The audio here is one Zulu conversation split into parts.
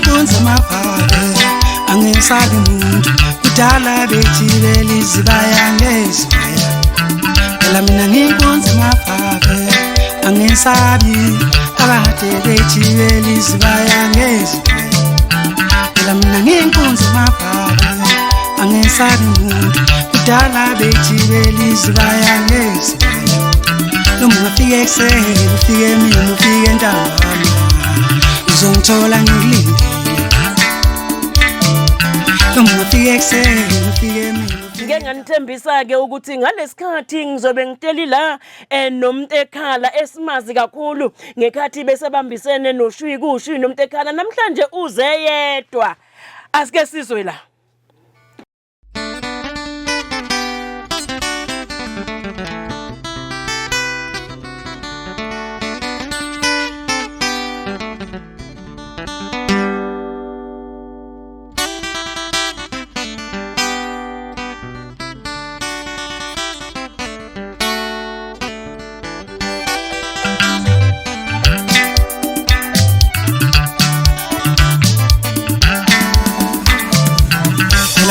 nginkunzi amabhake angisabi muntu kudala bethibeli zibaya ngezibaya phela mina nginkunzi amabhake angisabi abade bethibeli zibaya ngezibaya phela mina nginkunzi amabhake angisabi muntu kudala bethibeli zibaya ngezibaya noma ungafika ekuseni ufike emini ufike ntambama uzongithola ngilindile noma ungafika ekuseni ufike emini ngeke nganithembisa ke ukuthi ngalesikhathi ngizobe ngiteli la nomuntu ekhala esimazi kakhulu ngekhathi besebambisene noShwi kuShwi nomuntu ekhala namhlanje uze yedwa asike sizwe la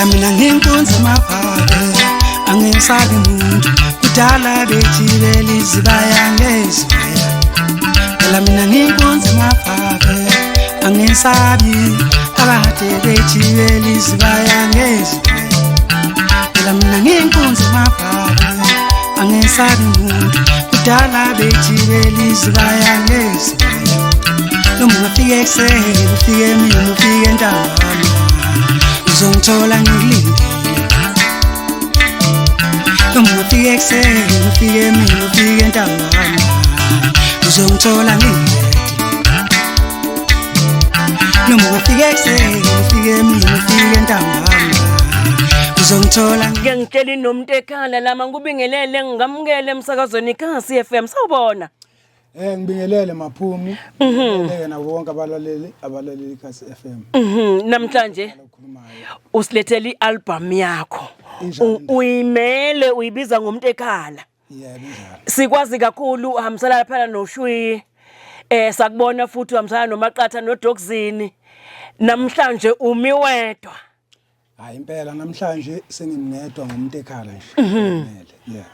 mina nginkunzi amabhake angisabi muntu kudala bethibeli zibaya ngezibaya phela mina nginkunzi amabhake angisabi abade bethibeli zibaya ngezibaya phela mina nginkunzi amabhake angisabi muntu kudala bethibeli zibaya ngezibaya noma ungafika ekuseni ufike emini ufike ntambama uzongithola ngilindile noma ungafika ekuseni ufike emini ufike ntambama uzongithola ngilindile noma ungafika ekuseni ufike emini ufike ntambama uzongithola ngiyangitshela nomuntu ekhala lama ngubingelele ngamukele emsakazweni iKhasi FM sawubona ngibingelele Maphumu ngiyena wonke abalaleli iKhasi FM namhlanje usilethele ialbum yakho uyimele uyibiza ngomuntu ekhala yebo njalo sikwazi kakhulu uhambisana lapha noShwi sakubona futhi uhambisana noMaqatha noDoxini namhlanje umi wedwa hayi impela namhlanje sengimngedwa ngomuntu ekhala nje yeah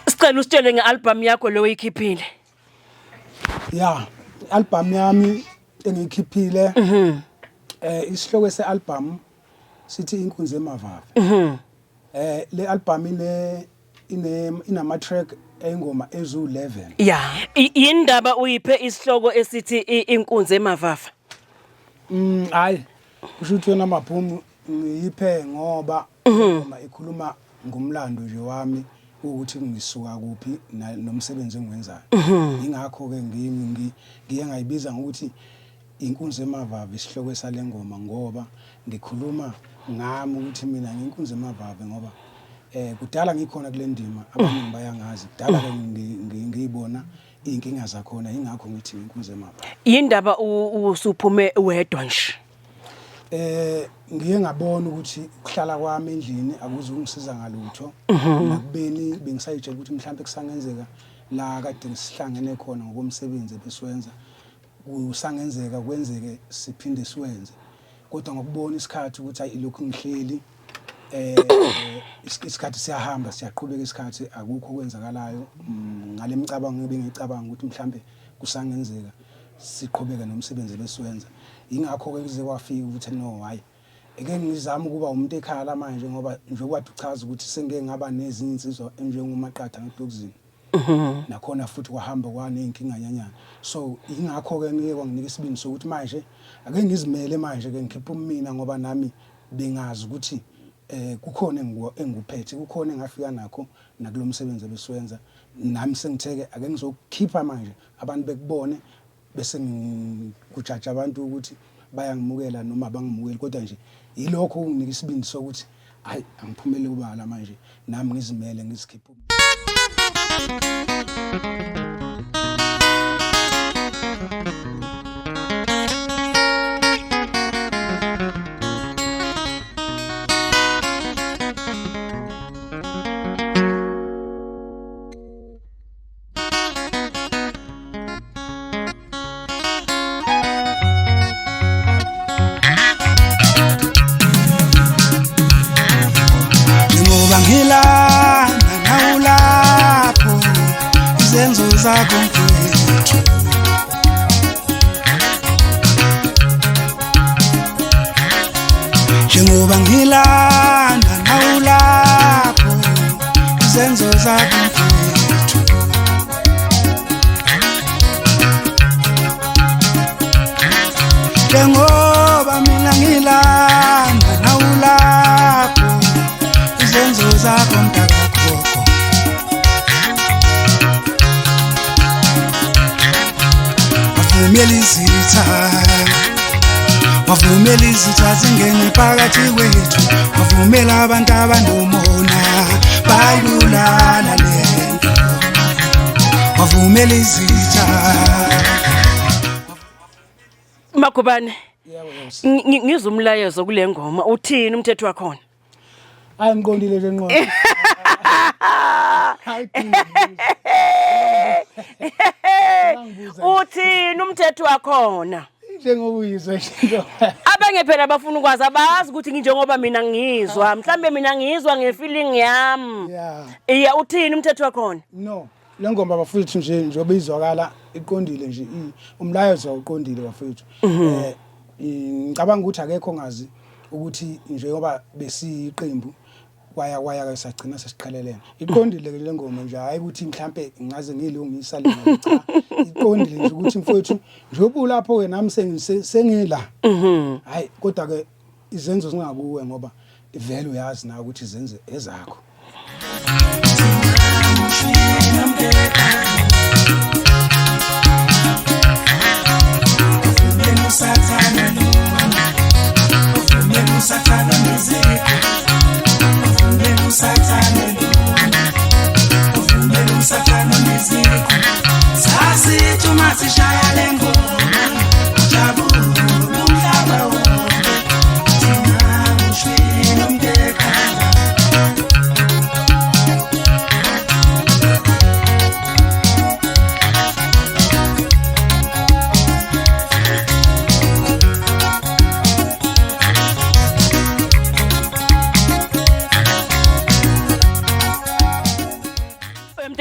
Sicela usitshele ngealbum yakho lo uyikhiphile. Yeah, album yami engikhiphile isihloko sealbum sithi inkunzi emavava. Le album inama track engoma ezu11. Yeah, indaba uyiphe isihloko esithi inkunzi emavava. Hayi, kusho ukuthi wena Maphumu ngiyiphe ngoba ingoma ikhuluma ngumlando nje wami ukuthi ngisuka kuphi nomsebenzi engiwenzayo ingakho ke ngiye ngayibiza ngokuthi inkunzi emavava isihloko salengoma ngoba ngikhuluma ngami ukuthi mina nginkunzi emavava ngoba kudala ngikhona kule ndima abaningi bayangazi kudala ke ngiyibona inkinga zakhona ingakho ngithi inkunzi emavava indaba usuphume wedwa nje ngiye ngabona ukuthi ukuhlala kwami endlini akuzungisiza ngalutho nakubeni bengisayitshela ukuthi mhlawumbe kusangenzeka la kade sihlangene khona ngokomsebenzi besiwenza kusangenzeka kwenzeke siphinde siwenze kodwa ngokubona isikhathi ukuthi ayilokhu ngihleli isikhathi siyahamba siyaqhubeka isikhathi akukho kwenzakalayo ngale micabango ngibengicabanga ukuthi mhlawumbe kusangenzeka siqhubeke nomsebenzi besiwenza ingakho ke kuze kwafika ukuthi no hayi eke ngizama ukuba umuntu ekhala manje ngoba njengoba uchaza ukuthi sengeke ngaba nezinye insizwa enjengoMaqatha noDoxini nakhona futhi kwahamba kwaneyinkinga nyanyana so ingakho ke ngeke kwanginika isibindi sokuthi manje ake ngizimele manje ke ngikhipha umina ngoba nami bengazi ukuthi kukhona enguphethe kukhona engafika nakho nakulomsebenzi besiwenza nami sengitheke ake ngizokhipha manje abantu bekubone bese ngikujaja abantu ukuthi bayangimukela noma bangimukeli kodwa nje yilokho kunginika isibindi sokuthi hayi angiphumele kubala manje nami ngizimele ngisikhipha izenzo zakho mfowethu njengoba ngilanda nawulapho izenzo zakho mfowethu njengoba mina ngilanda nawulapho izenzo zakho mntakagogo wavumela izitha zingene phakathi kwethu wavumela abantu abanomona bayibulala lento wavumela izitha Magubane ngizwa umlayezo kule ngoma uthini umthetho wakhona hayi ngiqondile nje ngqondo uthini umthetho wakhona njengoba uyizwe nje abanye phela bafuna ukwazi abazi ukuthi njengoba mina ngizwa mhlambe mina ngizwa ngefeeling yami iya uthini umthetho wakhona no lengoma bafethu njengoba izwakala iqondile nje umlayezo uqondile bafethu ngicabanga ukuthi akekho ngazi ukuthi njengoba besiqembu waya ke sagcina sesiqhelelene iqondile ke lengoma nje hayi ukuthi mhlambe ngaze ngilungisa lena cha iqondile nje ukuthi mfowethu njengoba ulapho wena nami sengila hayi kodwa ke izenzo zingakuwe ngoba ivele uyazi na ukuthi izenze ezakho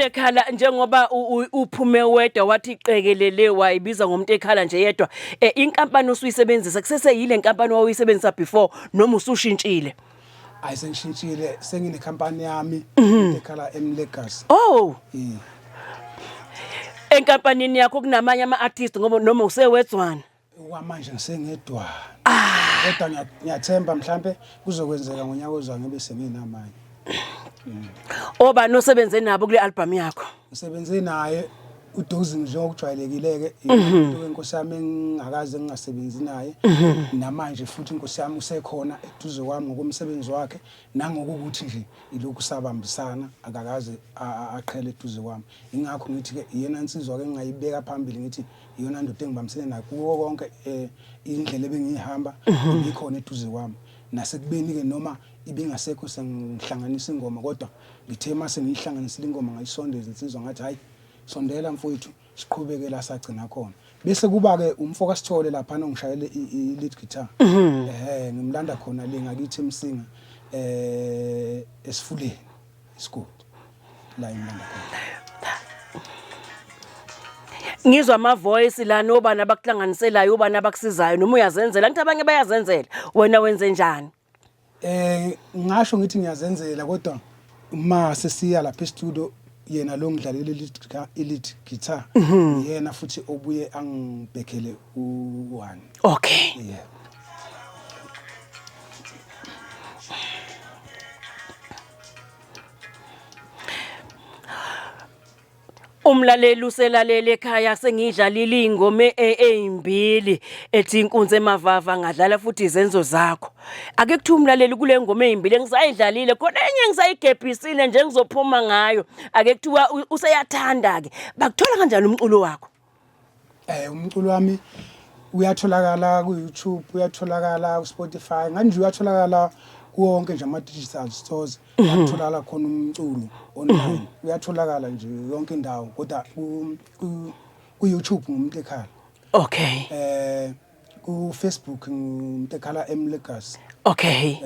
Ekhala njengoba uphume wedwa wathi iqekelele wayibiza ngomuntu ekhala nje yedwa inkampani osuyisebenzisa kusese yile inkampani owayisebenzisa before noma usushintshile ayisengishintshile sengine company yami ekhala eMlegas oh enkampanini yakho kunamanye ama artists ngoba noma usewedzwana kwamanje ngisengedwa kodwa ngiyathemba mhlambe kuzokwenzeka ngonyaka ozayo ngibe senginamanye oba nosebenze nabo kule album yakho usebenze naye uDozi njengokujwayelekile ke into enkosi yami engakaze ngingasebenzi naye namanje futhi inkosi yami usekhona eduze kwami ngokomsebenzi wakhe nangokuthi nje ilokhu sabambisana akakaze aqhele eduze kwami ingakho ngithi ke iyena insizwa ke ngingayibeka phambili ngithi iyona ndoda engibambisene nayo kuwo konke indlela ebengihamba ikhona eduze kwami nasekubeni ke noma ibingasekho sengihlanganisa ingoma kodwa ngithe mase ngihlanganisile ingoma ngayisondeza insizwa ngathi hayi sondela mfowethu siqhubeke la sagcina khona bese kuba ke umfoka Sithole lapha nongishayele i-lead guitar ngimlanda khona le ngakithi eMsinga esifuleni isigodi la imlanda khona ngizwa ama voice la nobana bakuhlanganiselayo ubana bakusizayo noma uyazenzela ngithi abanye bayazenzela wena wenze njani ngisho ngithi ngiyazenzela kodwa uma sesiya lapha e-studio yena lo ngidlalela i-lead guitar yena futhi obuye angibhekele u1 okay yeah umlaleli uselalele ekhaya sengidlalile ingoma ezimbili ethi inkunzi emavava ngadlala futhi izenzo zakho ake kuthi umlaleli kule ngoma ezimbili engisayidlalile khona enye ngisayigebhisile nje ngizophuma ngayo ake kuthiwa useyathanda ke bakuthola kanjani umculo wakho umculo wami uyatholakala ku YouTube uyatholakala ku Spotify nganje uyatholakala wonke nje ama digital stores uyatholakala khona umculo online uyatholakala nje yonke indawo kodwa ku YouTube ngumuntu ekhala okay ku Facebook ngumuntu ekhala eMlegas okay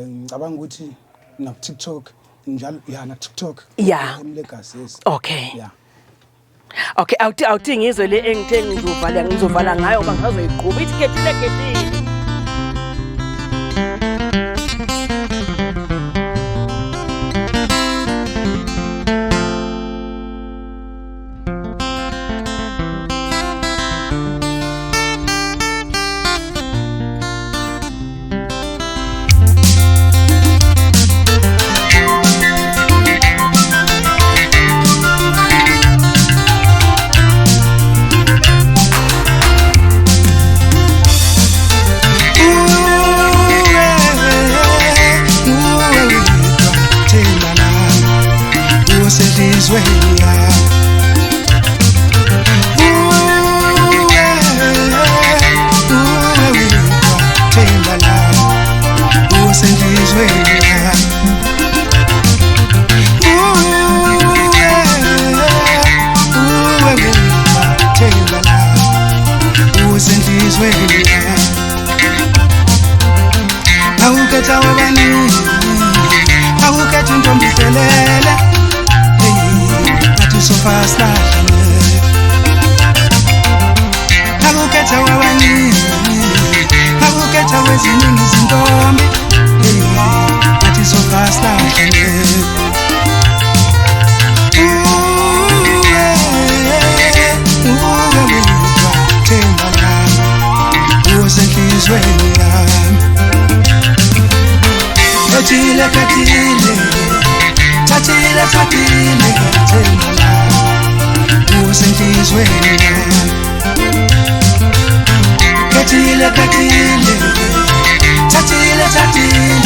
ngicabanga ukuthi na TikTok njalo ya na TikTok yeah eMlegas yes okay yeah Okay, awuthi ngizwe le engithe ngizovala ngayo ngoba ngizoyiqhuba ithi khethile. Tatile,